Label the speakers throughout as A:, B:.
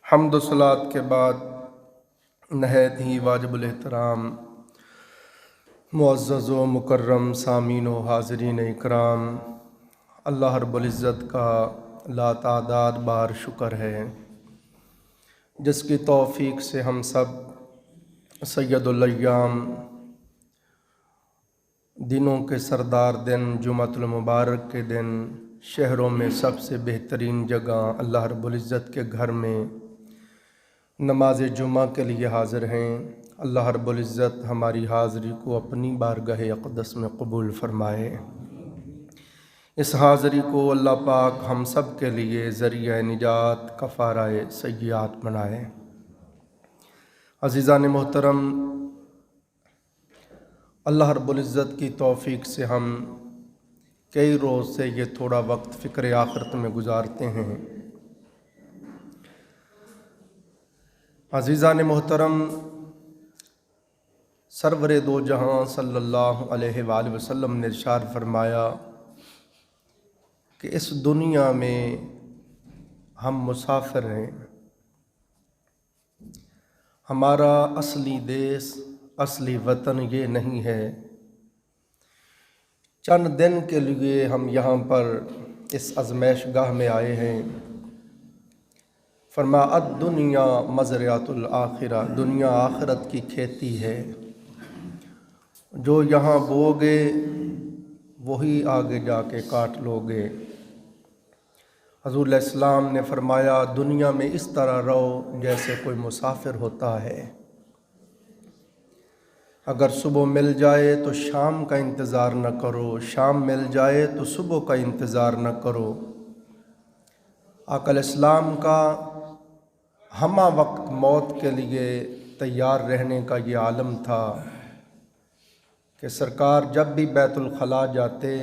A: حمد و صلات کے بعد نہایت ہی واجب الاحترام معزز و مکرم سامعین و حاضرین اکرام، اللہ رب العزت کا لا تعداد بار شکر ہے جس کی توفیق سے ہم سب سید الایام دنوں کے سردار دن جمعۃ المبارک کے دن شہروں میں سب سے بہترین جگہ اللہ رب العزت کے گھر میں نماز جمعہ کے لیے حاضر ہیں۔ اللہ رب العزت ہماری حاضری کو اپنی بارگاہ اقدس میں قبول فرمائے۔ اس حاضری کو اللہ پاک ہم سب کے لیے ذریعہ نجات کفارہ سیئات بنائے۔ عزیزان محترم، اللہ رب العزت کی توفیق سے ہم کئی روز سے یہ تھوڑا وقت فکر آخرت میں گزارتے ہیں۔ عزیزان محترم، سرور دو جہاں صلی اللہ علیہ وآلہ وسلم نے ارشاد فرمایا کہ اس دنیا میں ہم مسافر ہیں، ہمارا اصلی دیس اصلی وطن یہ نہیں ہے۔ چند دن کے لیے ہم یہاں پر اس آزمائش گاہ میں آئے ہیں۔ فرمایا الدنیا مزرعۃ الآخرہ، دنیا آخرت کی کھیتی ہے، جو یہاں بوگے وہی آگے جا کے کاٹ لوگے۔ حضور علیہ السلام نے فرمایا دنیا میں اس طرح رہو جیسے کوئی مسافر ہوتا ہے، اگر صبح مل جائے تو شام کا انتظار نہ کرو، شام مل جائے تو صبح کا انتظار نہ کرو۔ آقا علیہ السلام کا ہمہ وقت موت کے لیے تیار رہنے کا یہ عالم تھا کہ سرکار جب بھی بیت الخلاء جاتے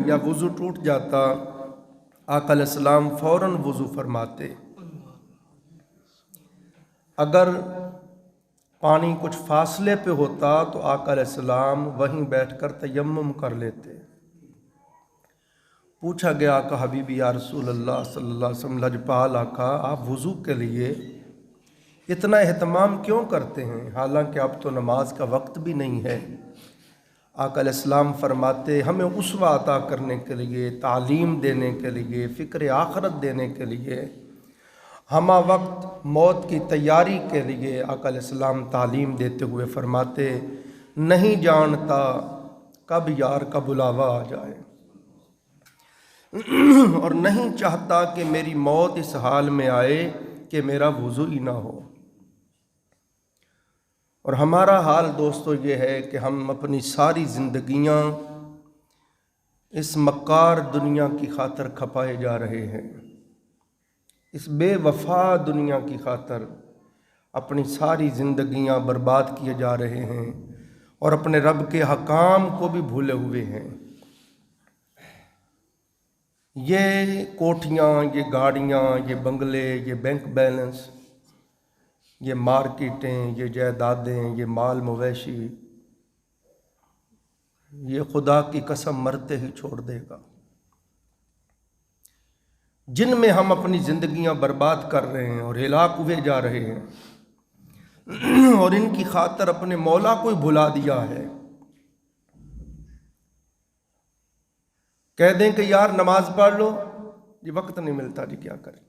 A: یا وضو ٹوٹ جاتا، آقا علیہ السلام فوراً وضو فرماتے۔ اگر پانی کچھ فاصلے پہ ہوتا تو آقا علیہ السلام وہیں بیٹھ کر تیمم کر لیتے۔ پوچھا گیا آقا حبیبی یا رسول اللہ صلی اللہ علیہ وسلم، لجپال آقا آپ وضو کے لیے اتنا اہتمام کیوں کرتے ہیں، حالانکہ اب تو نماز کا وقت بھی نہیں ہے؟ آقا علیہ السلام فرماتے ہمیں اسوہ عطا کرنے کے لیے، تعلیم دینے کے لیے، فکر آخرت دینے کے لیے، ہمہ وقت موت کی تیاری کے لیے آقا علیہ السلام تعلیم دیتے ہوئے فرماتے نہیں جانتا کب یار کا بلاوا آ جائے، اور نہیں چاہتا کہ میری موت اس حال میں آئے کہ میرا وضو ہی نہ ہو۔ اور ہمارا حال دوستو یہ ہے کہ ہم اپنی ساری زندگیاں اس مکار دنیا کی خاطر کھپائے جا رہے ہیں، اس بے وفا دنیا کی خاطر اپنی ساری زندگیاں برباد کیے جا رہے ہیں، اور اپنے رب کے حکام کو بھی بھولے ہوئے ہیں۔ یہ کوٹھیاں، یہ گاڑیاں، یہ بنگلے، یہ بینک بیلنس، یہ مارکیٹیں، یہ جائیدادیں، یہ مال مویشی، یہ خدا کی قسم مرتے ہی چھوڑ دے گا۔ جن میں ہم اپنی زندگیاں برباد کر رہے ہیں اور ہلاک ہوئے جا رہے ہیں، اور ان کی خاطر اپنے مولا کو ہی بھلا دیا ہے۔ کہہ دیں کہ یار نماز پڑھ لو، یہ وقت نہیں ملتا، جی کیا کریں؟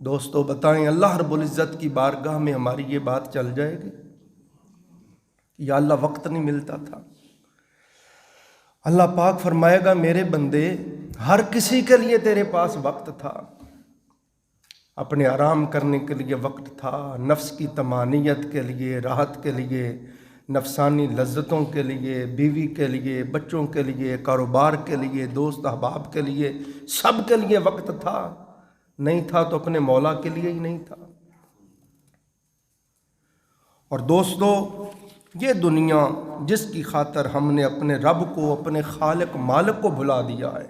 A: دوستو بتائیں اللہ رب العزت کی بارگاہ میں ہماری یہ بات چل جائے گی؟ یا اللہ وقت نہیں ملتا تھا؟ اللہ پاک فرمائے گا میرے بندے ہر کسی کے لیے تیرے پاس وقت تھا، اپنے آرام کرنے کے لیے وقت تھا، نفس کی طمانینت کے لیے، راحت کے لیے، نفسانی لذتوں کے لیے، بیوی کے لیے، بچوں کے لیے، کاروبار کے لیے، دوست احباب کے لیے، سب کے لیے وقت تھا۔ نہیں تھا تو اپنے مولا کے لیے ہی نہیں تھا۔ اور دوستو یہ دنیا جس کی خاطر ہم نے اپنے رب کو، اپنے خالق مالک کو بھلا دیا ہے،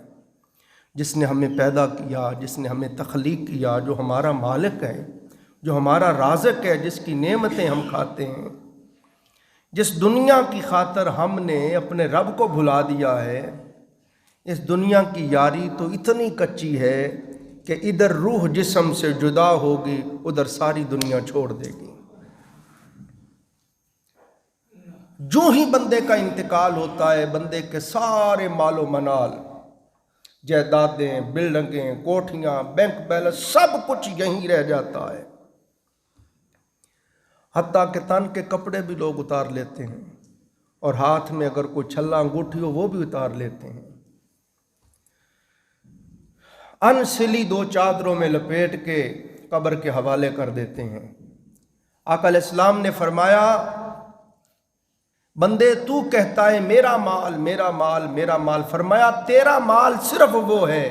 A: جس نے ہمیں پیدا کیا، جس نے ہمیں تخلیق کیا، جو ہمارا مالک ہے، جو ہمارا رازق ہے، جس کی نعمتیں ہم کھاتے ہیں، جس دنیا کی خاطر ہم نے اپنے رب کو بھلا دیا ہے، اس دنیا کی یاری تو اتنی کچی ہے کہ ادھر روح جسم سے جدا ہوگی، ادھر ساری دنیا چھوڑ دے گی۔ جو ہی بندے کا انتقال ہوتا ہے، بندے کے سارے مال و منال، جائیدادیں، بلڈنگیں، کوٹھیاں، بینک بیلنس، سب کچھ یہیں رہ جاتا ہے۔ حتیٰ کہ تن کے کپڑے بھی لوگ اتار لیتے ہیں، اور ہاتھ میں اگر کوئی چھلا انگوٹھی ہو وہ بھی اتار لیتے ہیں۔ انسلی دو چادروں میں لپیٹ کے قبر کے حوالے کر دیتے ہیں۔ آقا علیہ السلام نے فرمایا، بندے تو کہتا ہے میرا مال میرا مال میرا مال، فرمایا تیرا مال صرف وہ ہے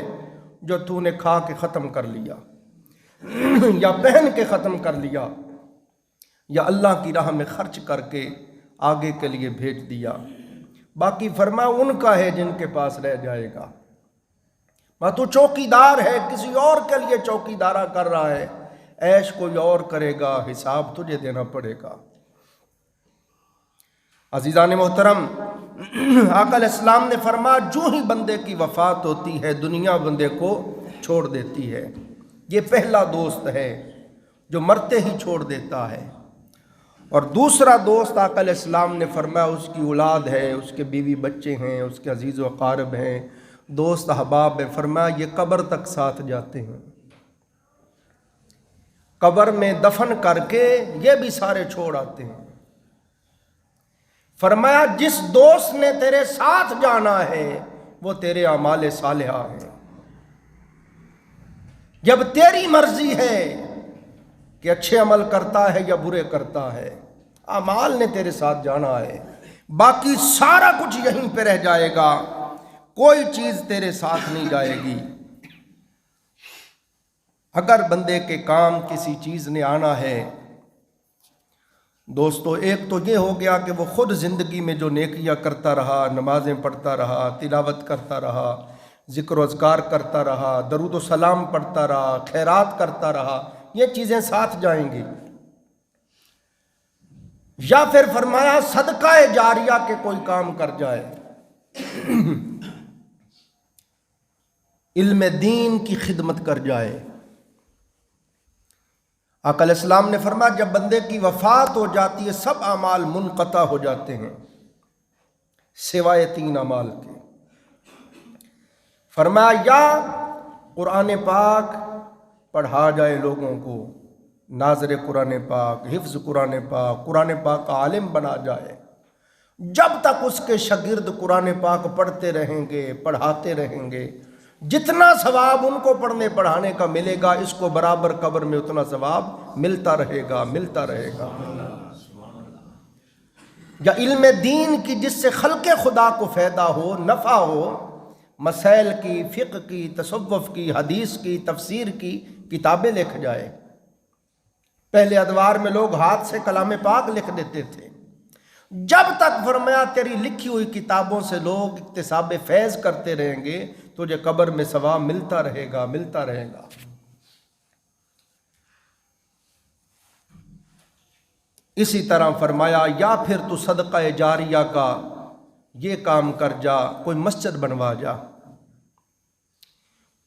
A: جو تو نے کھا کے ختم کر لیا، یا پہن کے ختم کر لیا، یا اللہ کی راہ میں خرچ کر کے آگے کے لیے بھیج دیا۔ باقی فرمایا ان کا ہے جن کے پاس رہ جائے گا۔ تو چوکیدار ہے، کسی اور کے لیے چوکیدارہ کر رہا ہے، عیش کوئی اور کرے گا، حساب تجھے دینا پڑے گا۔ عزیزان محترم، آقا علیہ السلام نے فرمایا جو ہی بندے کی وفات ہوتی ہے دنیا بندے کو چھوڑ دیتی ہے۔ یہ پہلا دوست ہے جو مرتے ہی چھوڑ دیتا ہے، اور دوسرا دوست آقا علیہ السلام نے فرمایا اس کی اولاد ہے، اس کے بیوی بچے ہیں، اس کے عزیز و اقارب ہیں، دوست احباب ہیں۔ فرمایا یہ قبر تک ساتھ جاتے ہیں، قبر میں دفن کر کے یہ بھی سارے چھوڑ آتے ہیں۔ فرمایا جس دوست نے تیرے ساتھ جانا ہے وہ تیرے اعمال صالحہ ہیں۔ جب تیری مرضی ہے کہ اچھے عمل کرتا ہے یا برے کرتا ہے، اعمال نے تیرے ساتھ جانا ہے، باقی سارا کچھ یہیں پہ رہ جائے گا، کوئی چیز تیرے ساتھ نہیں جائے گی۔ اگر بندے کے کام کسی چیز نے آنا ہے دوستو، ایک تو یہ ہو گیا کہ وہ خود زندگی میں جو نیکیاں کرتا رہا، نمازیں پڑھتا رہا، تلاوت کرتا رہا، ذکر و اذکار کرتا رہا، درود و سلام پڑھتا رہا، خیرات کرتا رہا، یہ چیزیں ساتھ جائیں گی۔ یا پھر فرمایا صدقہ جاریہ کے کوئی کام کر جائے، علم دین کی خدمت کر جائے۔ آقا علیہ السلام نے فرمایا جب بندے کی وفات ہو جاتی ہے سب اعمال منقطع ہو جاتے ہیں سوائے 3 اعمال کے۔ فرمایا یا قرآن پاک پڑھا جائے لوگوں کو، ناظر قرآن پاک، حفظ قرآن پاک، قرآن پاک کا عالم بنا جائے، جب تک اس کے شاگرد قرآن پاک پڑھتے رہیں گے، پڑھاتے رہیں گے، جتنا ثواب ان کو پڑھنے پڑھانے کا ملے گا اس کو برابر قبر میں اتنا ثواب ملتا رہے گا ملتا رہے گا۔ یا علم دین کی جس سے خلق خدا کو فائدہ ہو، نفع ہو، مسائل کی، فقہ کی، تصوف کی، حدیث کی، تفسیر کی کتابیں لکھ جائے۔ پہلے ادوار میں لوگ ہاتھ سے کلام پاک لکھ دیتے تھے، جب تک فرمایا تیری لکھی ہوئی کتابوں سے لوگ اکتساب فیض کرتے رہیں گے تجھے قبر میں ثواب ملتا رہے گا ملتا رہے گا۔ اسی طرح فرمایا یا پھر تو صدقہ جاریہ کا یہ کام کر جا، کوئی مسجد بنوا جا،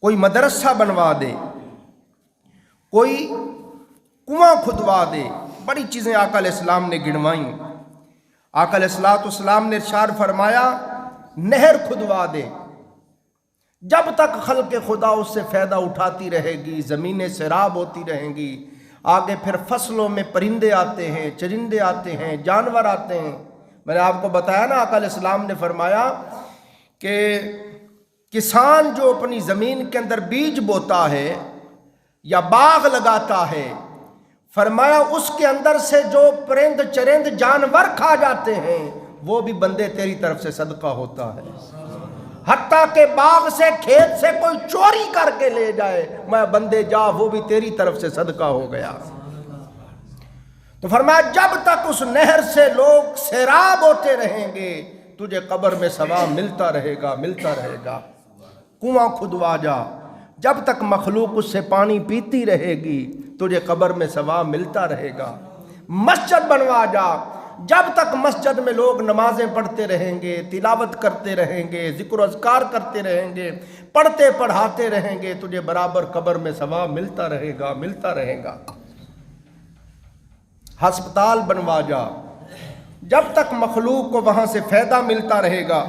A: کوئی مدرسہ بنوا دے، کوئی کنواں کھدوا دے۔ بڑی چیزیں آقا علیہ السلام نے گنوائیں۔ آقا علیہ السلام نے ارشاد فرمایا نہر کھدوا دے، جب تک خلق خدا اس سے فائدہ اٹھاتی رہے گی، زمینیں سیراب ہوتی رہیں گی، آگے پھر فصلوں میں پرندے آتے ہیں، چرندے آتے ہیں، جانور آتے ہیں۔ میں نے آپ کو بتایا نا آقا علیہ السلام نے فرمایا کہ کسان جو اپنی زمین کے اندر بیج بوتا ہے یا باغ لگاتا ہے، فرمایا اس کے اندر سے جو پرند چرند جانور کھا جاتے ہیں وہ بھی بندے تیری طرف سے صدقہ ہوتا ہے۔ حتیٰ کہ باغ سے کھیت سے کوئی چوری کر کے لے جائے، میں بندے جا وہ بھی تیری طرف سے صدقہ ہو گیا۔ تو فرمایا جب تک اس نہر سے لوگ سیراب ہوتے رہیں گے تجھے قبر میں ثواب ملتا رہے گا ملتا رہے گا۔ کنواں کھدوا جا، جب تک مخلوق اس سے پانی پیتی رہے گی تجھے قبر میں ثواب ملتا رہے گا۔ مسجد بنوا جا، جب تک مسجد میں لوگ نمازیں پڑھتے رہیں گے، تلاوت کرتے رہیں گے، ذکر و اذکار کرتے رہیں گے، پڑھتے پڑھاتے رہیں گے، تجھے برابر قبر میں ثواب ملتا رہے گا، ملتا رہے گا۔ ہسپتال بنوا جا، جب تک مخلوق کو وہاں سے فائدہ ملتا رہے گا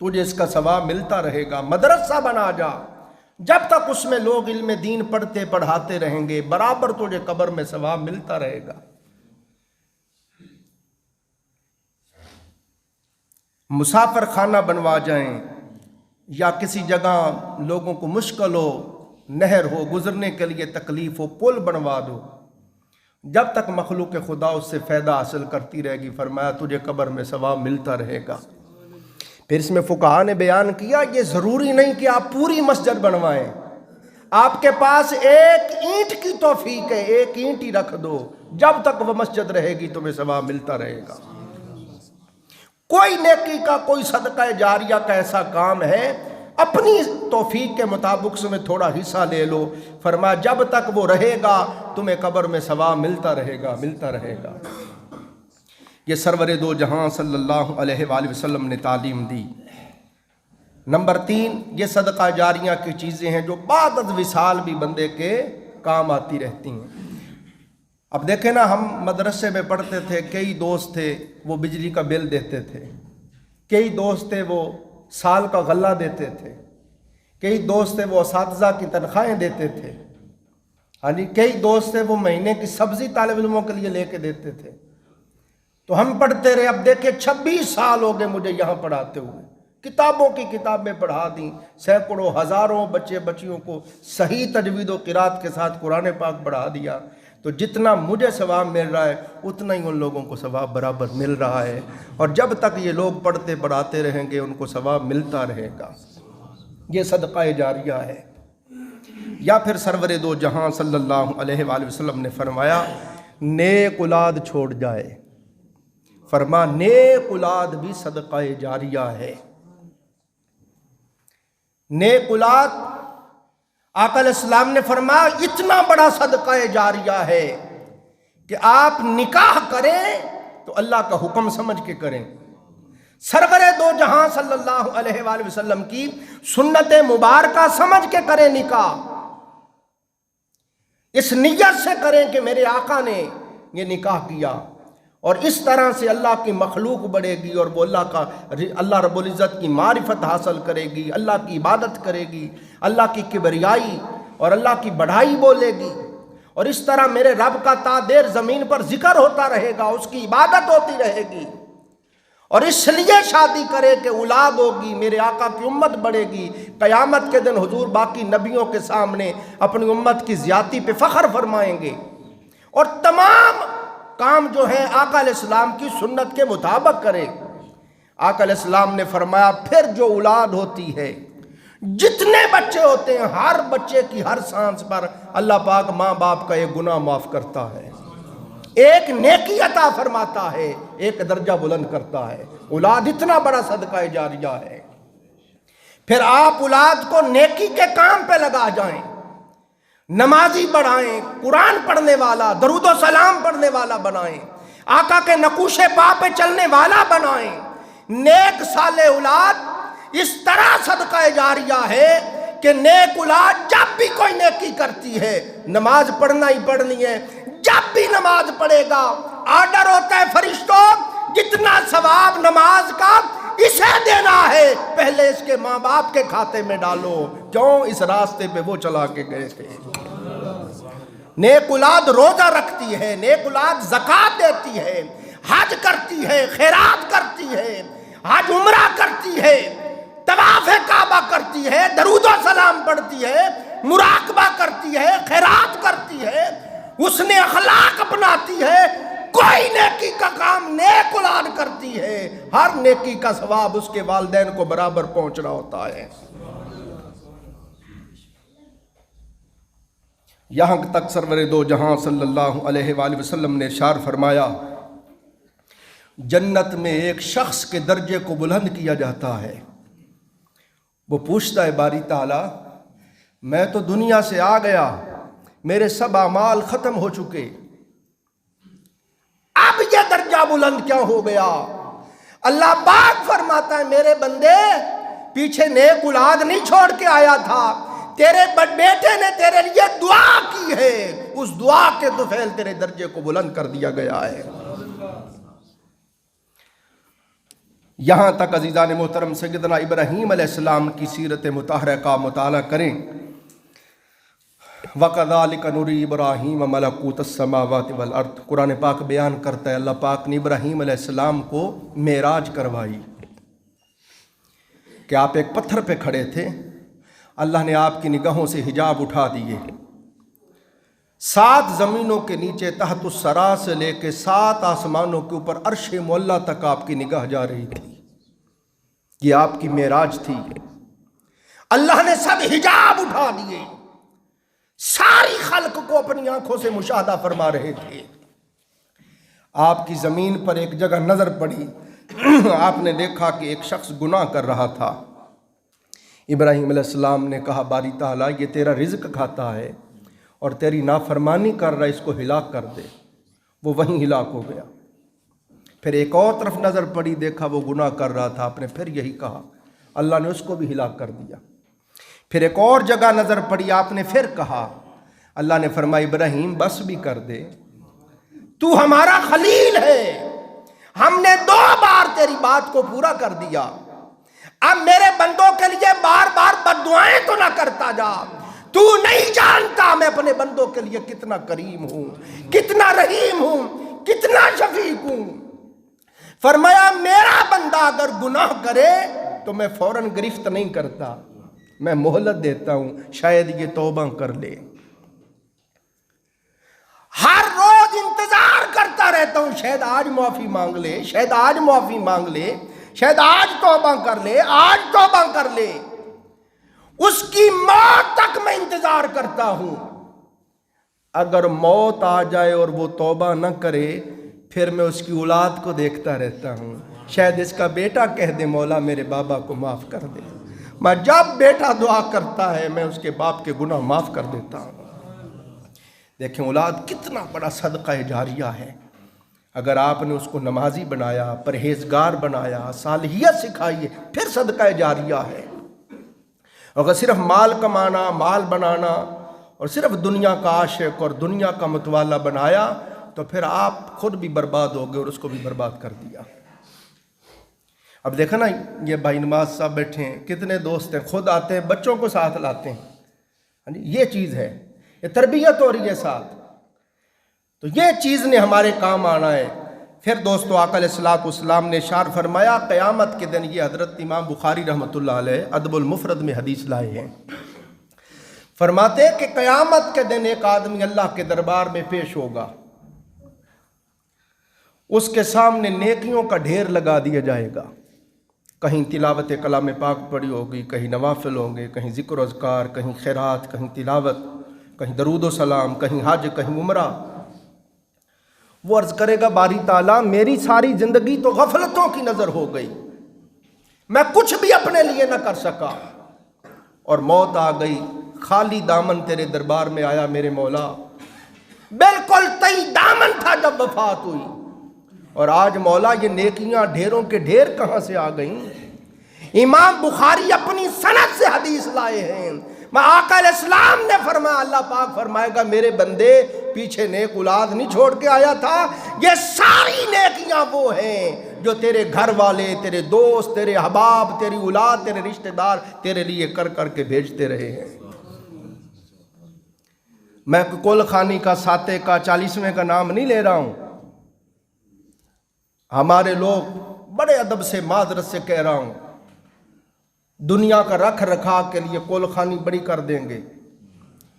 A: تجھے اس کا ثواب ملتا رہے گا۔ مدرسہ بنا جا، جب تک اس میں لوگ علم دین پڑھتے پڑھاتے رہیں گے برابر تجھے قبر میں ثواب ملتا رہے گا۔ مسافر خانہ بنوا جائیں، یا کسی جگہ لوگوں کو مشکل ہو، نہر ہو، گزرنے کے لیے تکلیف ہو، پل بنوا دو، جب تک مخلوق خدا اس سے فائدہ حاصل کرتی رہے گی، فرمایا تجھے قبر میں ثواب ملتا رہے گا۔ پھر اس میں فقہاء نے بیان کیا یہ ضروری نہیں کہ آپ پوری مسجد بنوائیں، آپ کے پاس ایک اینٹ کی توفیق ہے، ایک اینٹ ہی رکھ دو، جب تک وہ مسجد رہے گی تمہیں ثواب ملتا رہے گا۔ کوئی نیکی کا، کوئی صدقہ جاریہ کا ایسا کام ہے، اپنی توفیق کے مطابق اس میں تھوڑا حصہ لے لو، فرمایا جب تک وہ رہے گا تمہیں قبر میں ثواب ملتا رہے گا، ملتا رہے گا۔ یہ سرور دو جہاں صلی اللہ علیہ وآلہ وسلم نے تعلیم دی۔ نمبر 3، یہ صدقہ جاریہ کی چیزیں ہیں جو بعد از وصال بھی بندے کے کام آتی رہتی ہیں۔ اب دیکھیں نا، ہم مدرسے میں پڑھتے تھے، کئی دوست تھے وہ بجلی کا بل دیتے تھے، کئی دوست تھے وہ سال کا غلہ دیتے تھے، کئی دوست تھے وہ اساتذہ کی تنخواہیں دیتے تھے، ہاں جی، کئی دوست تھے وہ مہینے کی سبزی طالب علموں کے لیے لے کے دیتے تھے۔ تو ہم پڑھتے رہے، اب دیکھیں 26 سال ہو گئے مجھے یہاں پڑھاتے ہوئے، کتابوں کی کتابیں پڑھا دیں، سینکڑوں ہزاروں بچے بچیوں کو صحیح تجوید و قرات کے ساتھ قرآن پاک پڑھا دیا، تو جتنا مجھے ثواب مل رہا ہے اتنا ہی ان لوگوں کو ثواب برابر مل رہا ہے، اور جب تک یہ لوگ پڑھتے پڑھاتے رہیں گے ان کو ثواب ملتا رہے گا۔ یہ صدقہ جاریہ ہے۔ یا پھر سرور دو جہاں صلی اللہ علیہ وآلہ وسلم نے فرمایا نیک اولاد چھوڑ جائے، فرما نیک اولاد بھی صدقہ جاریہ ہے۔ نیک اولاد، آقا علیہ السلام نے فرمایا اتنا بڑا صدقہ جاریہ ہے کہ آپ نکاح کریں تو اللہ کا حکم سمجھ کے کریں۔ سرور دو جہاں صلی اللہ علیہ وآلہ وسلم کی سنت مبارکہ سمجھ کے کریں نکاح، اس نیت سے کریں کہ میرے آقا نے یہ نکاح کیا، اور اس طرح سے اللہ کی مخلوق بڑھے گی اور وہ اللہ رب العزت کی معرفت حاصل کرے گی، اللہ کی عبادت کرے گی، اللہ کی کبریائی اور اللہ کی بڑھائی بولے گی، اور اس طرح میرے رب کا تا دیر زمین پر ذکر ہوتا رہے گا، اس کی عبادت ہوتی رہے گی، اور اس لیے شادی کرے کہ اولاد ہوگی، میرے آقا کی امت بڑھے گی، قیامت کے دن حضور باقی نبیوں کے سامنے اپنی امت کی زیادتی پہ فخر فرمائیں گے، اور تمام کام جو ہے آقا علیہ السلام کی سنت کے مطابق کرے۔ آقا علیہ السلام نے فرمایا پھر جو اولاد ہوتی ہے، جتنے بچے ہوتے ہیں، ہر بچے کی ہر سانس پر اللہ پاک ماں باپ کا ایک گناہ معاف کرتا ہے، ایک نیکی عطا فرماتا ہے، ایک درجہ بلند کرتا ہے۔ اولاد اتنا بڑا صدقہ جاریہ ہے۔ پھر آپ اولاد کو نیکی کے کام پہ لگا جائیں، نمازی بڑھائیں، قرآن پڑھنے والا، درود و سلام پڑھنے والا بنائیں، آقا کے نقوش پا پہ چلنے والا بنائیں۔ نیک صالح اولاد اس طرح صدقہ جاریہ ہے کہ نیک اولاد جب بھی کوئی نیکی کرتی ہے، نماز پڑھنا ہی پڑھنی ہے، جب بھی نماز پڑھے گا آرڈر ہوتا ہے فرشتوں جتنا ثواب نماز کا اسے دینا ہے، پہلے اس کے ماں باپ کے کھاتے میں ڈالو، کیوں؟ اس راستے پہ وہ چلا کے گئے تھے۔ نیک اولاد روزہ رکھتی ہے، نیک اولاد زکوٰۃ دیتی ہے، حج کرتی ہے، خیرات کرتی ہے، حج عمرہ کرتی ہے، طواف کعبہ کرتی ہے، درود و سلام پڑھتی ہے، مراقبہ کرتی ہے، خیرات کرتی ہے، اس نے اخلاق اپناتی ہے، کوئی نیکی کا کام نیک اولاد کرتی ہے، ہر نیکی کا ثواب اس کے والدین کو برابر پہنچ رہا ہوتا ہے۔ یہاں تک سرور دو جہاں صلی اللہ علیہ وآلہ وسلم نے ارشاد فرمایا جنت میں ایک شخص کے درجے کو بلند کیا جاتا ہے، وہ پوچھتا ہے باری تعالیٰ میں تو دنیا سے آ گیا، میرے سب اعمال ختم ہو چکے، اب یہ درجہ درجہ بلند کیا ہو گیا؟ اللہ پاک فرماتا ہے میرے بندے پیچھے نیک اولاد نہیں چھوڑ کے آیا تھا، تیرے بیٹے نے تیرے لیے دعا کی ہے، اس دعا کے طفیل تیرے درجے کو بلند کر دیا گیا ہے۔ یہاں تک عزیزان محترم سیدنا ابراہیم علیہ السلام کی سیرت مطہرہ کا مطالعہ کریں۔ وَقَذَلِكَ نُرِي إِبْرَاهِيمَ مَلَكُوتَ السَّمَاوَاتِ وَالْأَرْضِ، قرآن پاک بیان کرتا ہے اللہ پاک نے ابراہیم علیہ السلام کو معراج کروائی کہ آپ ایک پتھر پہ کھڑے تھے، اللہ نے آپ کی نگاہوں سے حجاب اٹھا دیے، 7 زمینوں کے نیچے تحت الثری سے لے کے 7 آسمانوں کے اوپر عرش معلیٰ تک آپ کی نگاہ جا رہی تھی، یہ آپ کی معراج تھی۔ اللہ نے سب حجاب اٹھا دیے، ساری خلق کو اپنی آنکھوں سے مشاہدہ فرما رہے تھے۔ آپ کی زمین پر ایک جگہ نظر پڑی، آپ نے دیکھا کہ ایک شخص گناہ کر رہا تھا۔ ابراہیم علیہ السلام نے کہا باری تعالیٰ یہ تیرا رزق کھاتا ہے اور تیری نافرمانی کر رہا ہے، اس کو ہلاک کر دے۔ وہ وہیں ہلاک ہو گیا۔ پھر ایک اور طرف نظر پڑی، دیکھا وہ گناہ کر رہا تھا، آپ نے پھر یہی کہا، اللہ نے اس کو بھی ہلاک کر دیا۔ پھر ایک اور جگہ نظر پڑی، آپ نے پھر کہا، اللہ نے فرمایا ابراہیم بس بھی کر دے، تو ہمارا خلیل ہے، ہم نے 2 بار تیری بات کو پورا کر دیا، اب میرے بندوں کے لیے بار بار بددعائیں تو نہ کرتا جا، تو نہیں جانتا میں اپنے بندوں کے لیے کتنا کریم ہوں، کتنا رحیم ہوں، کتنا شفیق ہوں۔ فرمایا میرا بندہ اگر گناہ کرے تو میں فوراً گرفت نہیں کرتا، میں مہلت دیتا ہوں، شاید یہ توبہ کر لے۔ ہر روز انتظار کرتا رہتا ہوں، شاید آج معافی مانگ لے، شاید آج معافی مانگ لے، شاید آج توبہ کر لے، آج توبہ کر لے۔ اس کی موت تک میں انتظار کرتا ہوں۔ اگر موت آ جائے اور وہ توبہ نہ کرے پھر میں اس کی اولاد کو دیکھتا رہتا ہوں، شاید اس کا بیٹا کہہ دے مولا میرے بابا کو معاف کر دے۔ میں جب بیٹا دعا کرتا ہے میں اس کے باپ کے گناہ معاف کر دیتا ہوں۔ دیکھیں اولاد کتنا بڑا صدقہ جاریہ ہے۔ اگر آپ نے اس کو نمازی بنایا، پرہیزگار بنایا، صالحیت سکھائی ہے، پھر صدقہ جاریہ ہے۔ اگر صرف مال کمانا، مال بنانا اور صرف دنیا کا عاشق اور دنیا کا متوالا بنایا تو پھر آپ خود بھی برباد ہو گئے اور اس کو بھی برباد کر دیا۔ اب دیکھا نا یہ بھائی نماز صاحب بیٹھے ہیں، کتنے دوست ہیں، خود آتے ہیں، بچوں کو ساتھ لاتے ہیں، یہ چیز ہے، یہ تربیت ہو رہی ہے ساتھ، تو یہ چیز نے ہمارے کام آنا ہے۔ پھر دوستو آقا علیہ السلام نے اشار فرمایا قیامت کے دن، یہ حضرت امام بخاری رحمۃ اللہ علیہ ادب المفرد میں حدیث لائے ہیں، فرماتے کہ قیامت کے دن ایک آدمی اللہ کے دربار میں پیش ہوگا، اس کے سامنے نیکیوں کا ڈھیر لگا دیا جائے گا، کہیں تلاوت کلام پاک پڑھی ہوگی، کہیں نوافل ہوں گے، کہیں ذکر و اذکار، کہیں خیرات، کہیں تلاوت، کہیں درود و سلام، کہیں حج، کہیں عمرہ۔ وہ عرض کرے گا باری تعالیٰ میری ساری زندگی تو غفلتوں کی نظر ہو گئی، میں کچھ بھی اپنے لیے نہ کر سکا، اور موت آ گئی، خالی دامن تیرے دربار میں آیا میرے مولا، بالکل تئی دامن تھا جب وفات ہوئی، اور آج مولا یہ نیکیاں ڈھیروں کے ڈھیر کہاں سے آ گئیں؟ امام بخاری اپنی سند سے حدیث لائے ہیں، میں آقا علیہ السلام نے فرمایا، اللہ پاک فرمائے گا میرے بندے پیچھے نیک اولاد نہیں چھوڑ کے آیا تھا، یہ ساری نیکیاں وہ ہیں جو تیرے گھر والے، تیرے دوست، تیرے احباب، تیری اولاد، تیرے رشتہ دار تیرے لیے کر کر کے بھیجتے رہے ہیں۔ میں کول خانی کا، ساتے کا، 40ویں کا نام نہیں لے رہا ہوں، ہمارے لوگ بڑے ادب سے معذرت سے کہہ رہا ہوں، دنیا کا رکھ رکھا کے لیے کول خانی بڑی کر دیں گے،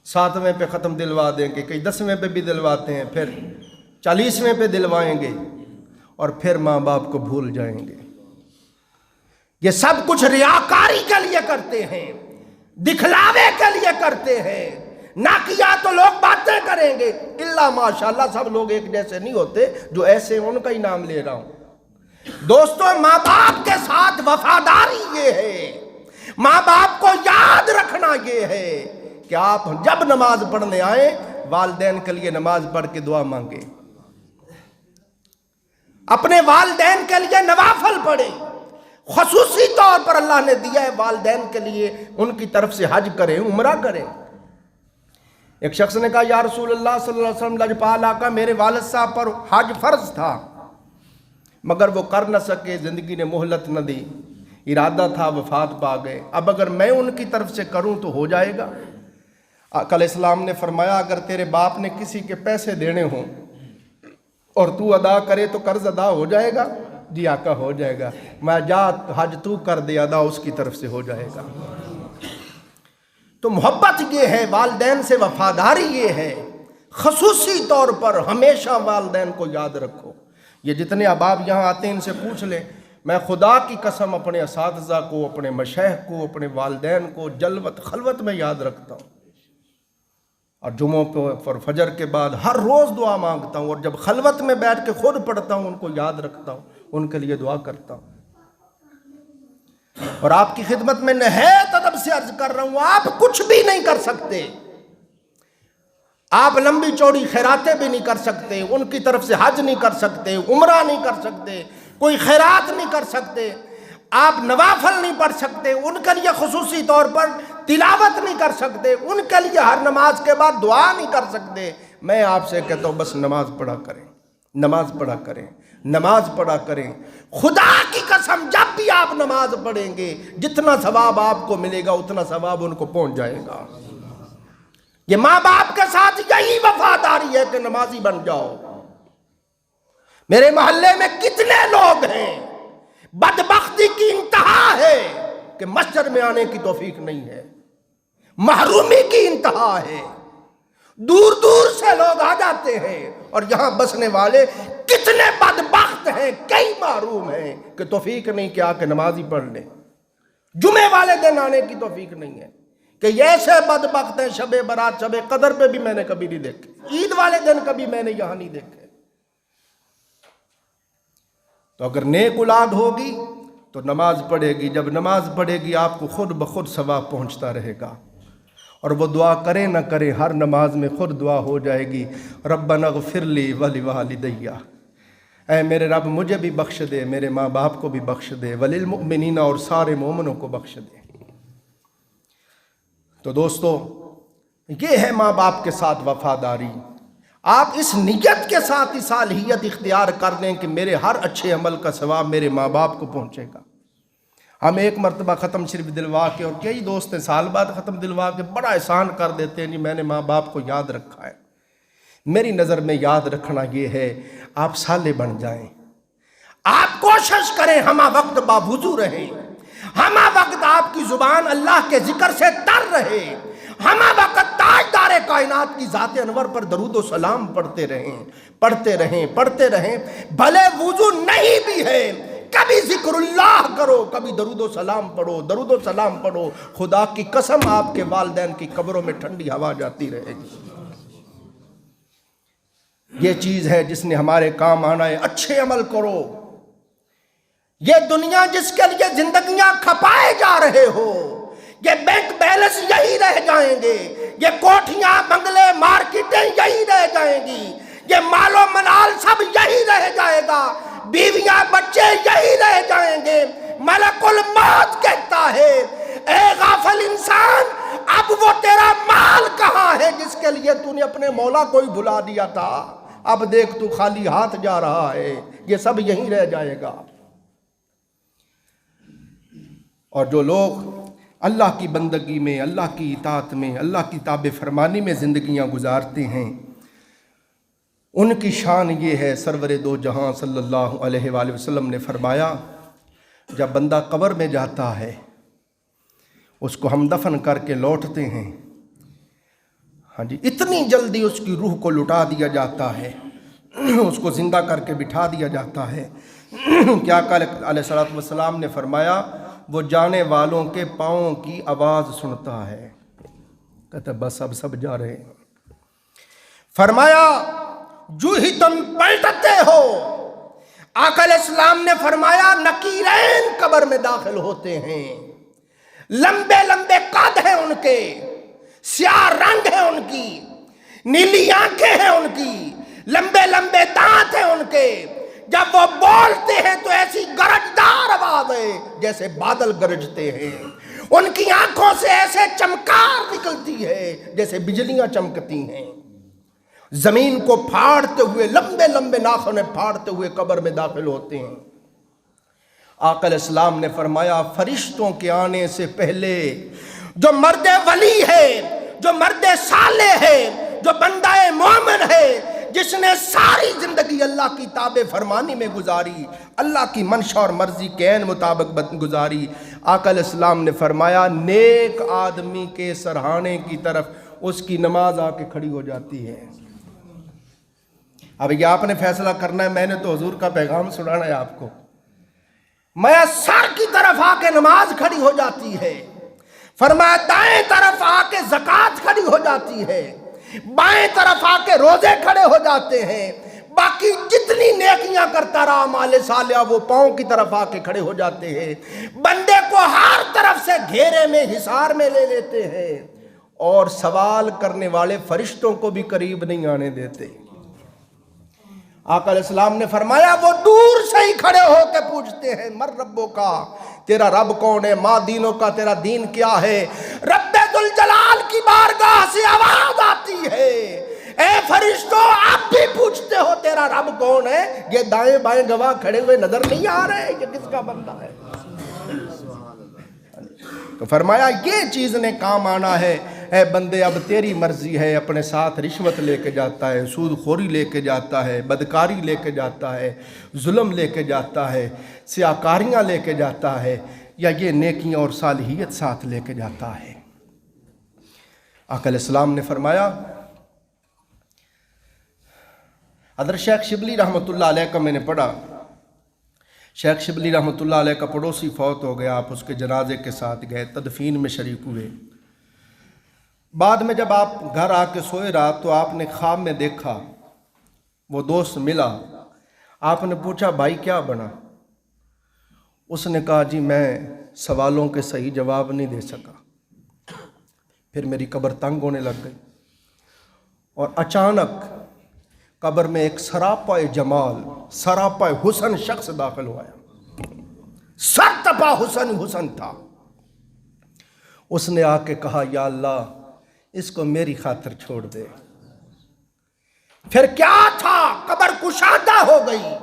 A: 7ویں پہ ختم دلوا دیں گے، کئی 10ویں پہ بھی دلواتے ہیں، پھر 40ویں پہ دلوائیں گے، اور پھر ماں باپ کو بھول جائیں گے۔ یہ سب کچھ ریاکاری کے لیے کرتے ہیں، دکھلاوے کے لیے کرتے ہیں، نہ کیا تو لوگ باتیں کریں گے، اللہ ماشاءاللہ سب لوگ ایک جیسے نہیں ہوتے، جو ایسے ان کا ہی نام لے رہا ہوں۔ دوستو ماں باپ کے ساتھ وفاداری یہ ہے، ماں باپ کو یاد رکھنا یہ ہے کہ آپ جب نماز پڑھنے آئیں والدین کے لیے نماز پڑھ کے دعا مانگیں۔ اپنے والدین کے لیے نوافل پڑھیں، خصوصی طور پر اللہ نے دیا ہے والدین کے لیے ان کی طرف سے حج کریں، عمرہ کریں۔ ایک شخص نے کہا یا رسول اللہ صلی اللہ علیہ وسلم، لجپال آقا میرے والد صاحب پر حج فرض تھا مگر وہ کر نہ سکے، زندگی نے مہلت نہ دی، ارادہ تھا وفات پا گئے، اب اگر میں ان کی طرف سے کروں تو ہو جائے گا؟ آقا علیہ السلام نے فرمایا اگر تیرے باپ نے کسی کے پیسے دینے ہوں اور تو ادا کرے تو قرض ادا ہو جائے گا؟ جی آقا ہو جائے گا۔ میں جا حج تو کر دے، ادا اس کی طرف سے ہو جائے گا۔ تو محبت یہ ہے، والدین سے وفاداری یہ ہے، خصوصی طور پر ہمیشہ والدین کو یاد رکھو۔ یہ جتنے احباب یہاں آتے ہیں ان سے پوچھ لیں، میں خدا کی قسم اپنے اساتذہ کو، اپنے مشائخ کو، اپنے والدین کو جلوت خلوت میں یاد رکھتا ہوں، اور جمعوں پر فجر کے بعد ہر روز دعا مانگتا ہوں، اور جب خلوت میں بیٹھ کے خود پڑھتا ہوں ان کو یاد رکھتا ہوں، ان کے لیے دعا کرتا ہوں۔ اور آپ کی خدمت میں نہایت ادب سے عرض کر رہا ہوں، آپ کچھ بھی نہیں کر سکتے، آپ لمبی چوڑی خیراتیں بھی نہیں کر سکتے، ان کی طرف سے حج نہیں کر سکتے، عمرہ نہیں کر سکتے، کوئی خیرات نہیں کر سکتے، آپ نوافل نہیں پڑھ سکتے، ان کے لیے خصوصی طور پر تلاوت نہیں کر سکتے، ان کے لیے ہر نماز کے بعد دعا نہیں کر سکتے۔ میں آپ سے کہتا ہوں بس نماز پڑھا کریں، نماز پڑھا کریں، نماز پڑھا کریں۔ خدا کی قسم جب بھی آپ نماز پڑھیں گے جتنا ثواب آپ کو ملے گا اتنا ثواب ان کو پہنچ جائے گا۔ یہ ماں باپ کے ساتھ یہی وفاداری ہے کہ نمازی بن جاؤ۔ میرے محلے میں کتنے لوگ ہیں بدبختی کی انتہا ہے کہ مسجد میں آنے کی توفیق نہیں ہے، محرومی کی انتہا ہے، دور دور سے لوگ آ جاتے ہیں، اور یہاں بسنے والے کتنے بدبخت ہیں، کئی محروم ہیں کہ توفیق نہیں کہ آ کے نمازی پڑھ لیں، جمعے والے دن آنے کی توفیق نہیں ہے، کہ یہ ایسے بدبخت ہیں شب برات شب قدر پہ بھی میں نے کبھی نہیں دیکھے، عید والے دن کبھی میں نے یہاں نہیں دیکھے۔ تو اگر نیک اولاد ہوگی تو نماز پڑھے گی، جب نماز پڑھے گی آپ کو خود بخود ثواب پہنچتا رہے گا، اور وہ دعا کرے نہ کرے ہر نماز میں خود دعا ہو جائے گی، ربنا اغفر لی ولوالدی، اے میرے رب مجھے بھی بخش دے، میرے ماں باپ کو بھی بخش دے، وللمؤمنین اور سارے مومنوں کو بخش دے۔ تو دوستو یہ ہے ماں باپ کے ساتھ وفاداری۔ آپ اس نیت کے ساتھ اس صالحیت اختیار کر لیں کہ میرے ہر اچھے عمل کا ثواب میرے ماں باپ کو پہنچے گا۔ ہم ایک مرتبہ ختم شریف دلوا کے، اور کئی دوست ہیں سال بعد ختم دلوا کے بڑا احسان کر دیتے ہیں، نہیں میں نے ماں باپ کو یاد رکھا ہے۔ میری نظر میں یاد رکھنا یہ ہے آپ صالح بن جائیں، آپ کوشش کریں ہمہ وقت باوضو رہیں، ہمہ وقت آپ کی زبان اللہ کے ذکر سے تر رہے، ہمہ وقت تاجدار کائنات کی ذات انور پر درود و سلام پڑھتے رہیں، پڑھتے رہیں، پڑھتے رہیں، بھلے وضو نہیں بھی ہے کبھی ذکر اللہ کرو، کبھی درود و سلام پڑھو، درود و سلام پڑھو، خدا کی قسم آپ کے والدین کی قبروں میں ٹھنڈی ہوا جاتی رہے گی۔ یہ چیز ہے جس نے ہمارے کام آنا ہے، اچھے عمل کرو۔ یہ دنیا جس کے لیے زندگیاں کھپائے جا رہے ہو، یہ بینک بیلنس یہی رہ جائیں گے، یہ کوٹھیاں بنگلے مارکیٹیں یہی رہ جائیں گی، یہ مال و منال سب یہی رہ جائے گا، بیویاں بچے یہی رہ جائیں گے۔ ملک الموت کہتا ہے اے غافل انسان، اب وہ تیرا مال کہاں ہے جس کے لیے تو نے اپنے مولا کو ہی بھلا دیا تھا، اب دیکھ تو خالی ہاتھ جا رہا ہے، یہ سب یہیں رہ جائے گا۔ اور جو لوگ اللہ کی بندگی میں، اللہ کی اطاعت میں، اللہ کی تابع فرمانی میں زندگیاں گزارتے ہیں، ان کی شان یہ ہے، سرور دو جہاں صلی اللہ علیہ وآلہ وسلم نے فرمایا جب بندہ قبر میں جاتا ہے اس کو ہم دفن کر کے لوٹتے ہیں، ہاں جی، اتنی جلدی اس کی روح کو لٹا دیا جاتا ہے، اس کو زندہ کر کے بٹھا دیا جاتا ہے کیا علیہ الصلوۃ والسلام نے فرمایا وہ جانے والوں کے پاؤں کی آواز سنتا ہے، کہتا بس اب سب جا رہے ہیں۔ فرمایا جو ہی تم پلٹتے ہو، آقا علیہ السلام نے فرمایا نکیرین قبر میں داخل ہوتے ہیں، لمبے لمبے قد ہیں ان کے، سیاہ رنگ ہے ان کی، نیلی آنکھیں ہیں ان کی، لمبے لمبے دانت ہیں ان کے، جب وہ بولتے ہیں تو ایسی گرجدار آواز ہے جیسے بادل گرجتے ہیں، ان کی آنکھوں سے ایسے چمکار نکلتی ہے جیسے بجلیاں چمکتی ہیں، زمین کو پھاڑتے ہوئے لمبے لمبے ناخن پھاڑتے ہوئے قبر میں داخل ہوتے ہیں۔ آقا علیہ السلام نے فرمایا فرشتوں کے آنے سے پہلے جو مرد ولی ہے، جو مرد صالح ہے، جو بندہ مومن ہے، جس نے ساری زندگی اللہ کی تابع فرمانی میں گزاری، اللہ کی منشا اور مرضی کے عین مطابق گزاری، آقا علیہ السلام نے فرمایا نیک آدمی کے سرہانے کی طرف اس کی نماز آ کے کھڑی ہو جاتی ہے۔ اب یہ آپ نے فیصلہ کرنا ہے، میں نے تو حضور کا پیغام سنانا ہے آپ کو۔ میسر کی طرف آ کے نماز کھڑی ہو جاتی ہے، فرمایا دائیں طرف آ کے زکوٰۃ کھڑی ہو جاتی ہے، بائیں طرف آ کے روزے کھڑے ہو جاتے ہیں، باقی جتنی نیکیاں کرتا رہا اعمال صالحہ وہ پاؤں کی طرف آ کے کھڑے ہو جاتے ہیں، بندے کو ہر طرف سے گھیرے میں حصار میں لے لیتے ہیں، اور سوال کرنے والے فرشتوں کو بھی قریب نہیں آنے دیتے۔ آقا علیہ السلام نے فرمایا وہ دور سے ہی کھڑے ہو کے پوچھتے ہیں مر ربوں کا، تیرا رب کون ہے، ماں دینوں کا تیرا دین کیا ہے۔ رب ذوالجلال کی بارگاہ سے آواز آتی ہے اے فرشتوں آپ بھی پوچھتے ہو تیرا رب کون ہے؟ یہ دائیں بائیں گواہ کھڑے ہوئے نظر نہیں آ رہے یہ کس کا بندہ ہے؟ تو فرمایا یہ چیز نے کام آنا ہے، اے بندے اب تیری مرضی ہے۔ اپنے ساتھ رشوت لے کے جاتا ہے، سود خوری لے کے جاتا ہے، بدکاری لے کے جاتا ہے، ظلم لے کے جاتا ہے، سیاکاریاں لے کے جاتا ہے، یا یہ نیکیاں اور صالحیت ساتھ لے کے جاتا ہے۔ آقا علیہ السلام نے فرمایا، حضرت شیخ شبلی رحمۃ اللہ علیہ کا میں نے پڑھا، شیخ شبلی رحمۃ اللہ علیہ کا پڑوسی فوت ہو گیا، آپ اس کے جنازے کے ساتھ گئے، تدفین میں شریک ہوئے۔ بعد میں جب آپ گھر آ کے سوئے رہا تو آپ نے خواب میں دیکھا وہ دوست ملا، آپ نے پوچھا بھائی کیا بنا؟ اس نے کہا جی میں سوالوں کے صحیح جواب نہیں دے سکا، پھر میری قبر تنگ ہونے لگ گئی، اور اچانک قبر میں ایک سراپا جمال، سراپا حسن شخص داخل ہوا، سرتپا حسن تھا۔ اس نے آ کے کہا یا اللہ اس کو میری خاطر چھوڑ دے۔ پھر کیا تھا، قبر کشادہ ہو گئی،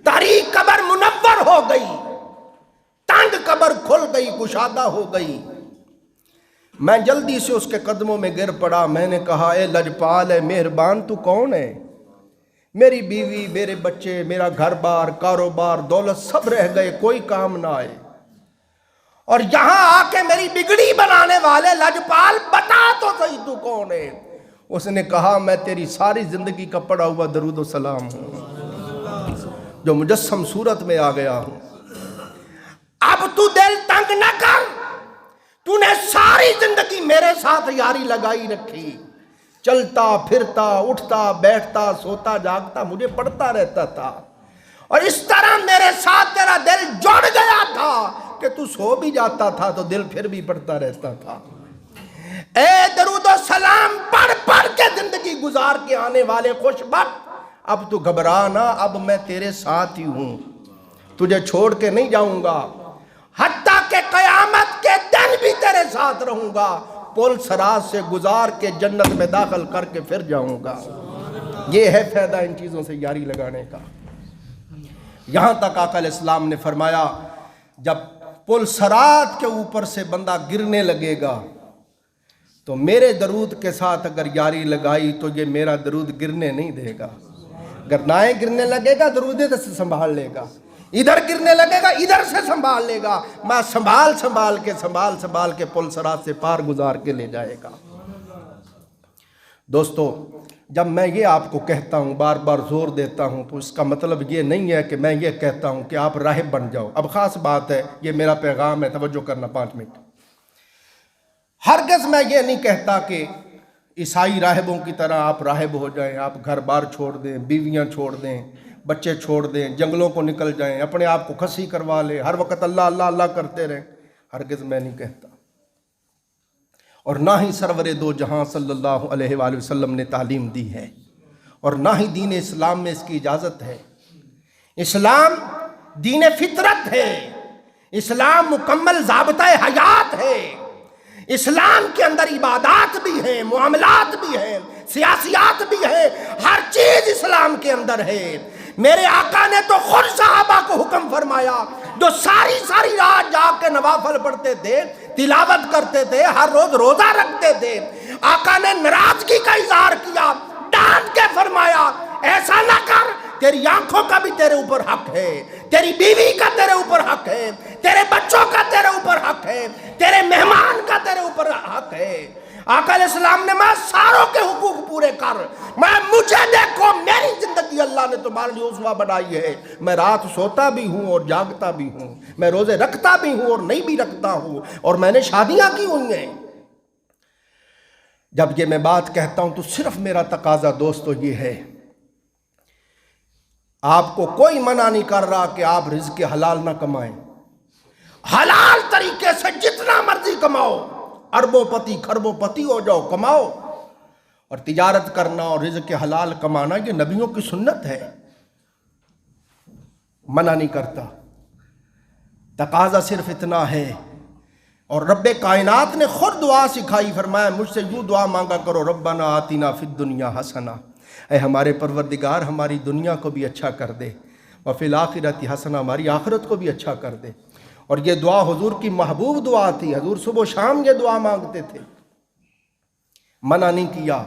A: تاریک قبر منور ہو گئی، تنگ قبر کھل گئی، کشادہ ہو گئی۔ میں جلدی سے اس کے قدموں میں گر پڑا، میں نے کہا اے لجپال اے مہربان تو کون ہے؟ میری بیوی، میرے بچے، میرا گھر بار، کاروبار، دولت سب رہ گئے، کوئی کام نہ آئے، اور یہاں آ کے میری بگڑی بنانے والے لجپال بتا تو صحیح تو کون ہے؟ اس نے کہا میں تیری ساری زندگی کا پڑھا ہوا درود و سلام ہوں جو مجسم صورت میں آ گیا ہوں۔ اب تو دل تنگ نہ کر، تو نے ساری زندگی میرے ساتھ یاری لگائی رکھی، چلتا پھرتا اٹھتا بیٹھتا سوتا جاگتا مجھے پڑھتا رہتا تھا، اور اس طرح میرے ساتھ تیرا دل جڑ گیا تھا کہ تو سو بھی جاتا تھا تو دل پھر بھی پڑھتا رہتا تھا۔ اے درود و سلام پڑھ پڑھ کے زندگی گزار کے آنے والے خوش بخت، اب تو گھبرا نہ، اب میں تیرے ساتھ ہی ہوں، تجھے چھوڑ کے نہیں جاؤں گا، حتیٰ کہ قیامت کے دن بھی تیرے ساتھ رہوں گا، پل صراط سے گزار کے جنت میں داخل کر کے پھر جاؤں گا۔ یہ ہے فائدہ ان چیزوں سے یاری لگانے کا۔ یہاں تک آقا علیہ السلام نے فرمایا جب پل صراط کے اوپر سے بندہ گرنے لگے گا تو میرے درود کے ساتھ اگر یاری لگائی تو یہ میرا درود گرنے نہیں دے گا، اگر نائیں گرنے لگے گا درود سے سنبھال لے گا، ادھر گرنے لگے گا ادھر سے سنبھال لے گا، میں سنبھال کے پل صراط سے پار گزار کے لے جائے گا۔ دوستو جب میں یہ آپ کو کہتا ہوں، بار بار زور دیتا ہوں، تو اس کا مطلب یہ نہیں ہے کہ میں یہ کہتا ہوں کہ آپ راہب بن جاؤ۔ اب خاص بات ہے، یہ میرا پیغام ہے، توجہ کرنا 5 منٹ۔ ہرگز میں یہ نہیں کہتا کہ عیسائی راہبوں کی طرح آپ راہب ہو جائیں، آپ گھر بار چھوڑ دیں، بیویاں چھوڑ دیں، بچے چھوڑ دیں، جنگلوں کو نکل جائیں، اپنے آپ کو کھسی کروا لیں، ہر وقت اللہ اللہ اللہ کرتے رہیں۔ ہرگز میں نہیں کہتا، اور نہ ہی سرور دو جہاں صلی اللہ علیہ وآلہ وسلم نے تعلیم دی ہے، اور نہ ہی دین اسلام میں اس کی اجازت ہے اسلام دین فطرت ہے، اسلام مکمل ضابطہ حیات ہے، اسلام کے اندر عبادات بھی ہیں، معاملات بھی ہیں، سیاسیات بھی ہیں، ہر چیز اسلام کے اندر ہے۔ میرے آقا نے تو خود صحابہ کو حکم فرمایا جو ساری رات جاگ کے نوافل پڑھتے تھے، تلاوت کرتے تھے، ہر روز روزہ رکھتے تھے، آقا نے ناراضگی کا اظہار کیا، ڈانٹ کے فرمایا ایسا نہ کر، تیری آنکھوں کا بھی تیرے اوپر حق ہے، تیری بیوی کا تیرے اوپر حق ہے، تیرے بچوں کا تیرے اوپر حق ہے، تیرے مہمان کا تیرے اوپر حق ہے۔ آقا علیہ السلام نے میں ساروں کے حقوق پورے کر، مجھے دیکھو، میری زندگی اللہ نے تمہارے لیے اسوہ بنائی ہے، میں رات سوتا بھی ہوں اور جاگتا بھی ہوں، میں روزے رکھتا بھی ہوں اور نہیں بھی رکھتا ہوں، اور میں نے شادیاں کی ہوئی ہیں۔ جب یہ میں بات کہتا ہوں تو صرف میرا تقاضا دوستو یہ ہے، آپ کو کوئی منع نہیں کر رہا کہ آپ رزق حلال نہ کمائیں، حلال طریقے سے جتنا مرضی کماؤ، اربوں پتی کھربوں پتی ہو جاؤ، کماؤ، اور تجارت کرنا اور رزق حلال کمانا یہ نبیوں کی سنت ہے، منع نہیں کرتا۔ تقاضا صرف اتنا ہے، اور رب کائنات نے خود دعا سکھائی، فرمایا مجھ سے یوں دعا مانگا کرو، ربنا آتنا فی الدنیا حسنہ، اے ہمارے پروردگار ہماری دنیا کو بھی اچھا کر دے، وفی الآخرۃ حسنہ، ہماری آخرت کو بھی اچھا کر دے۔ اور یہ دعا حضور کی محبوب دعا تھی، حضور صبح و شام یہ دعا مانگتے تھے، منع نہیں کیا۔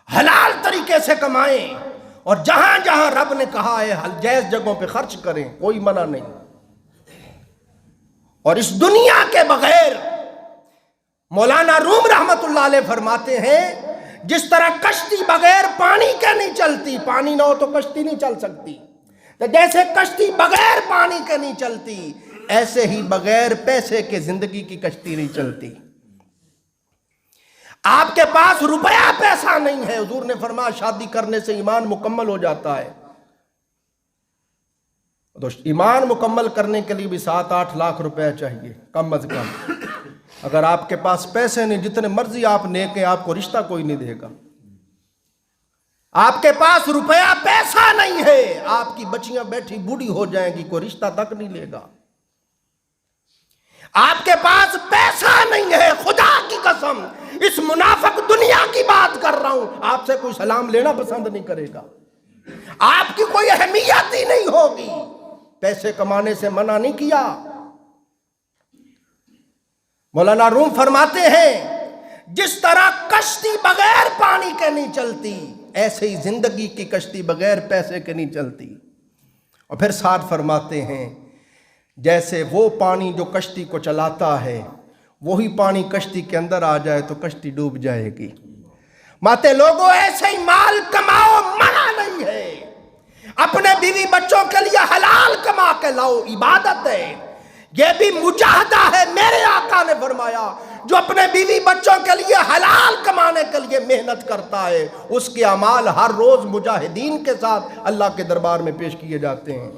A: حلال طریقے سے کمائیں، اور جہاں جہاں رب نے کہا ہے جائز جگہوں پہ خرچ کریں، کوئی منع نہیں۔ اور اس دنیا کے بغیر مولانا روم رحمت اللہ علیہ فرماتے ہیں جس طرح کشتی بغیر پانی کے نہیں چلتی، پانی نہ ہو تو کشتی نہیں چل سکتی، تو جیسے کشتی بغیر پانی کے نہیں چلتی، ایسے ہی بغیر پیسے کے زندگی کی کشتی نہیں چلتی۔ آپ کے پاس روپیہ پیسہ نہیں ہے، حضور نے فرمایا شادی کرنے سے ایمان مکمل ہو جاتا ہے، تو ایمان مکمل کرنے کے لیے بھی 7-8 لاکھ روپے چاہیے کم از کم۔ اگر آپ کے پاس پیسے نہیں، جتنے مرضی آپ نیک ہیں، آپ کو رشتہ کوئی نہیں دے گا۔ آپ کے پاس روپیہ پیسہ نہیں ہے، آپ کی بچیاں بیٹھی بوڑھی ہو جائیں گی، کوئی رشتہ تک نہیں لے گا۔ آپ کے پاس پیسہ نہیں ہے، خدا کی قسم اس منافق دنیا کی بات کر رہا ہوں، آپ سے کوئی سلام لینا پسند نہیں کرے گا، آپ کی کوئی اہمیت ہی نہیں ہوگی۔ پیسے کمانے سے منع نہیں کیا۔ مولانا روم فرماتے ہیں جس طرح کشتی بغیر پانی کے نہیں چلتی، ایسے ہی زندگی کی کشتی بغیر پیسے کے نہیں چلتی۔ اور پھر ساتھ فرماتے ہیں جیسے وہ پانی جو کشتی کو چلاتا ہے، وہی پانی کشتی کے اندر آ جائے تو کشتی ڈوب جائے گی۔ ماتے لوگوں ایسے ہی مال کماؤ، منع نہیں ہے، اپنے بیوی بچوں کے لیے حلال کما کے لاؤ، عبادت ہے، یہ بھی مجاہدہ ہے۔ میرے آقا نے فرمایا جو اپنے بیوی بچوں کے لیے حلال کمانے کے لیے محنت کرتا ہے، اس کے اعمال ہر روز مجاہدین کے ساتھ اللہ کے دربار میں پیش کیے جاتے ہیں،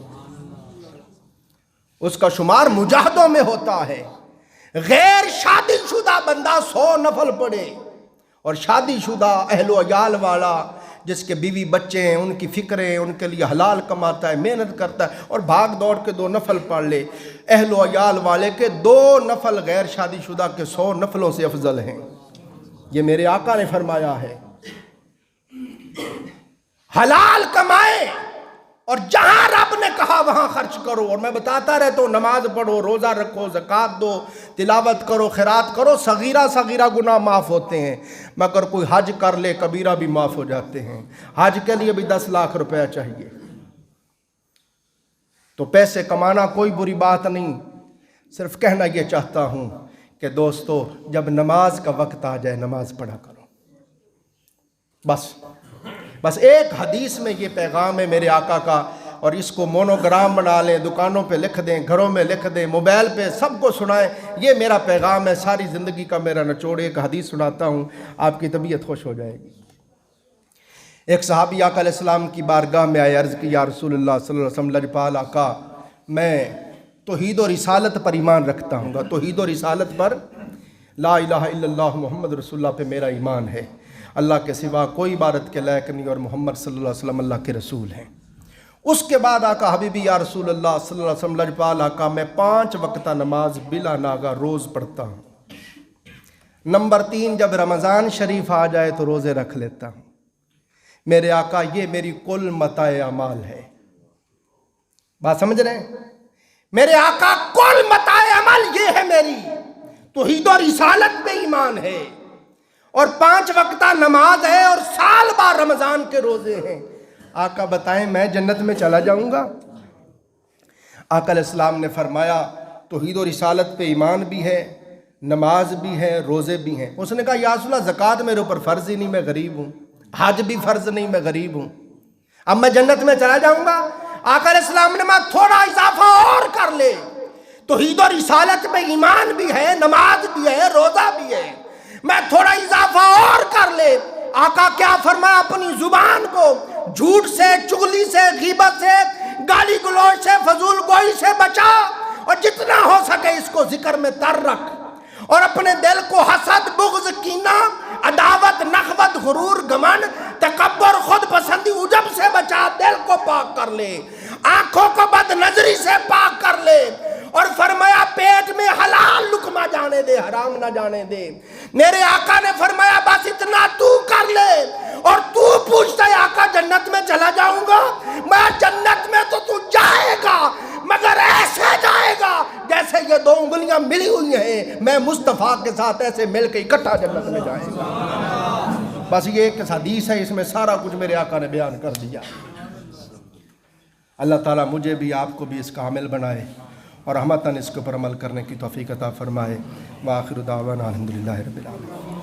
A: اس کا شمار مجاہدوں میں ہوتا ہے۔ غیر شادی شدہ بندہ 100 نفل پڑھے، اور شادی شدہ اہل و عیال والا جس کے بیوی بچے ہیں، ان کی فکریں، ان کے لیے حلال کماتا ہے، محنت کرتا ہے، اور بھاگ دوڑ کے 2 نفل پڑھ لے، اہل و عیال والے کے 2 نفل غیر شادی شدہ کے 100 نفلوں سے افضل ہیں۔ یہ میرے آقا نے فرمایا ہے۔ حلال کمائیں، اور جہاں رب نے کہا وہاں خرچ کرو۔ اور میں بتاتا رہتا ہوں، نماز پڑھو، روزہ رکھو، زکوٰۃ دو، تلاوت کرو، خیرات کرو، صغیرہ صغیرہ گناہ معاف ہوتے ہیں، مگر کوئی حج کر لے کبیرہ بھی معاف ہو جاتے ہیں۔ حج کے لیے بھی 10 لاکھ روپیہ چاہیے۔ تو پیسے کمانا کوئی بری بات نہیں، صرف کہنا یہ چاہتا ہوں کہ دوستو جب نماز کا وقت آ جائے نماز پڑھا کرو۔ بس ایک حدیث میں یہ پیغام ہے میرے آقا کا، اور اس کو مونوگرام بنا لیں، دکانوں پہ لکھ دیں، گھروں میں لکھ دیں، موبائل پہ سب کو سنائیں، یہ میرا پیغام ہے، ساری زندگی کا میرا نچوڑ۔ ایک حدیث سناتا ہوں، آپ کی طبیعت خوش ہو جائے گی۔ ایک صحابی آقا علیہ السلام کی بارگاہ میں آئے، عرض کی یا رسول اللہ صلی اللہ علیہ وسلم، لجپال آقا میں توحید و رسالت پر ایمان رکھتا ہوں گا، توحید و رسالت پر، لا الہ الا اللہ محمد رسول اللہ پہ میرا ایمان ہے، اللہ کے سوا کوئی عبادت کے لائق نہیں، اور محمد صلی اللہ علیہ وسلم اللہ کے رسول ہیں۔ اس کے بعد آقا حبیبی یا رسول اللہ صلی اللہ علیہ وسلم لجپال آقا میں 5 وقتہ نماز بلا ناغہ روز پڑھتا ہوں۔ نمبر 3 جب رمضان شریف آ جائے تو روزے رکھ لیتا ہوں۔ میرے آقا یہ میری کل متاع اعمال ہے۔ بات سمجھ رہے ہیں؟ میرے آقا کل متاع عمل یہ ہے میری، توحید و رسالت پہ ایمان ہے، اور 5 وقتہ نماز ہے، اور سال بار رمضان کے روزے ہیں۔ آقا بتائیں میں جنت میں چلا جاؤں گا؟ آقا علیہ السلام نے فرمایا توحید و رسالت پہ ایمان بھی ہے، نماز بھی ہے، روزے بھی ہیں۔ اس نے کہا یا رسول اللہ زکوٰۃ میرے اوپر فرض ہی نہیں، میں غریب ہوں، حج بھی فرض نہیں، میں غریب ہوں، اب میں جنت میں چلا جاؤں گا؟ آقا علیہ السلام نے میں تھوڑا اضافہ اور کر لے، توحید و رسالت میں ایمان بھی ہے، نماز بھی ہے، روزہ بھی ہے، میں تھوڑا اضافہ اور کر لے۔ آقا کیا فرمایا؟ اپنی زبان کو جھوٹ سے، چغلی سے، غیبت سے، گالی گلوچ سے، فضول گوئی سے بچا، اور جتنا ہو سکے اس کو ذکر میں تر رکھ، اور اپنے دل کو حسد، بغض، کینہ، عداوت، نخوت، غرور، گمن، تکبر، خود پسندی، عجب سے بچا، دل کو پاک کر لے، آنکھوں کو بد نظری سے پاک کر لے، اور فرمایا پیٹ میں حلال لقمہ جانے دے، حرام نہ جانے دے۔ میرے آقا نے فرمایا بس اتنا تو کر لے، اور تو پوچھتا ہے آقا جنت میں چلا جاؤں گا؟ میں جنت میں تو جائے گا، مگر ایسے جائے گا جیسے یہ 2 انگلیاں ملی ہوئی ہیں، میں مصطفیٰ کے ساتھ ایسے مل کے اکٹھا جنت میں جائے گا۔ بس یہ ایک حدیث ہے، اس میں سارا کچھ میرے آقا نے بیان کر دیا۔ اللہ تعالیٰ مجھے بھی آپ کو بھی اس کا عامل بنائے، اور ہمتاً اس کے اوپر عمل کرنے کی توفیق عطا فرمائے۔ وآخر دعوانا الحمدللہ رب العالمین۔